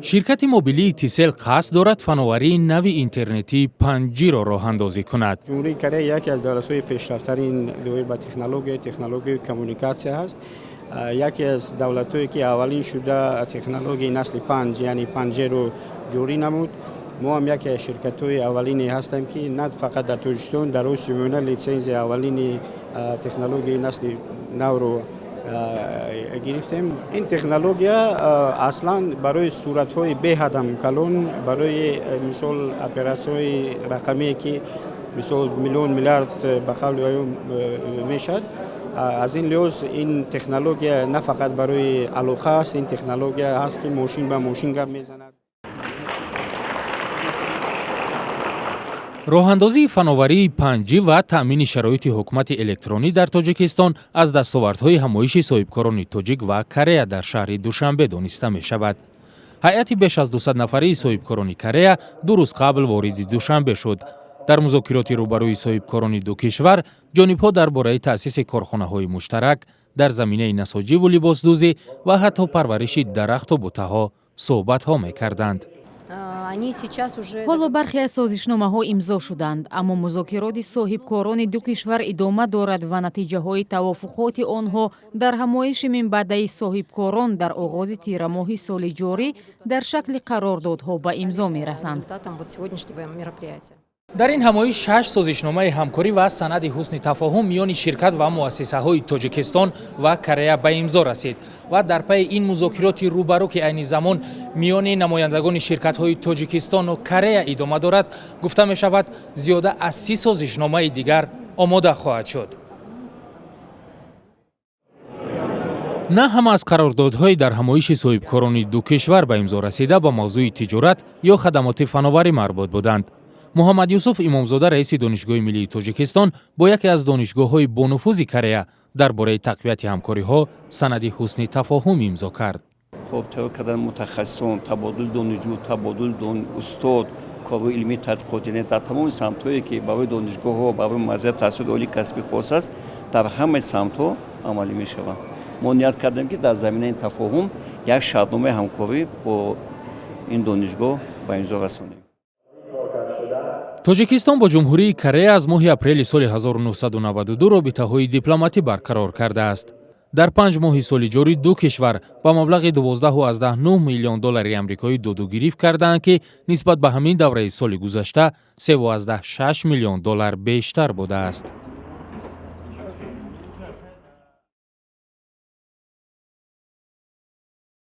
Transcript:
ширкати мобилии Тисел қасд дорад фановарии нави интернетии 5G-ро роҳандозӣ кунад. ҷумҳурии Корея яке аз давлатҳои пешрафтарин доир ба технологияи коммуникатсия ҳаст. яке аз давлатҳое ки аввалин шуда технологияи насли 5 яъне 5G-ро ҷорӣ намуд. мо ҳам яке аз ширкатҳои аввалине ҳастем ки на фақат дар Тоҷикистон дар Осиё меёна литсензияи аввалини технологияи насли навро гирифтем. Ин технология аслан барои суратҳои беҳадам калон, барои мисол оператсияҳои рақамие ки мисол миллион миллиард ба қавли оён мешавад. аз ин лиҳоз ин технология на фақат барои алоқа аст, ин технология ҳаст ки мошин ба мошин гап мезанад. роҳандозии фановарии 5G ва таъмини шароити ҳукумати электронӣ дар Тоҷикистон аз дастовардҳои ҳамоиши соҳибкорони Тоҷик ва Корея дар шаҳри Душанбе дониста мешавад. ҳайати беш аз 200 нафарии соҳибкорони Корея 2 рӯз қабл вориди Душанбе шуд. дар музокироти рӯбарӯи соҳибкорони ду кишвар ҷонибҳо дар бораи таъсиси корхонаҳои муштарак дар заминаи насоҷиву либосдӯзӣ ва ҳатто парвариши дарахту буттаҳо суҳбатҳо мекарданд. ҳоло бархе аз созишномаҳо имзо шуданд, аммо музокироти соҳибкорони ду кишвар идома дорад ва натиҷаҳои тавофуқоти онҳо дар ҳамоиши минбаъдаи соҳибкорон дар оғози тирамоҳи соли ҷорӣ дар шакли қарордодҳо ба имзо мерасанд. дар ин ҳамоиш 6 созишномаи ҳамкорӣ ва санади ҳусни тафоҳум миёни ширкат ва муассисаҳои Тоҷикистон ва Корея ба имзо расид ва дар пайи ин музокироти рӯбарӯ ки айни замон миёни намояндагони ширкатҳои Тоҷикистону Корея идома дорад, гуфта мешавад зиёда аз 30 созишномаи дигар омода хоҳад шуд. на ҳама аз қарордодҳои дар ҳамоиши соҳибкорони ду кишвар ба имзо расида ба мавзӯи тиҷорат ё хадамоти фановарӣ марбут буданд. муҳаммад Юсуф Имомзода раиси Донишгоҳи Миллии Тоҷикистон бо яке аз донишгоҳҳои бонуфузи Корея дар бораи тақвияти ҳамкориҳо санади ҳусни тафоҳум имзо кард. خب توجه کردن متخصصان، تبادل دانشجو، تبادل استاد، کارهای علمی تحقیقاتی در تمام سمت‌هایی که برای دانشگاه‌ها برای مزایای تحصیل عالی کسبی خاص است در همه سمت‌ها عملی می‌شود. ما نیت کردیم که در زمینه این تفاهم یک شرطنامه همکاری با این دانشگاه به امضا رسانیم. тоҷикистон бо ҷумҳурии Корея аз моҳи апрели соли 1992 робитаҳои дипломатӣ барқарор кардааст. дар 5 моҳи соли ҷорӣ ду кишвар ба маблағи 12.9 миллион доллари амрикоӣ додугирифт кардаанд ки нисбат ба ҳамин давраи соли гузашта 3.6 миллион доллар бештар будааст.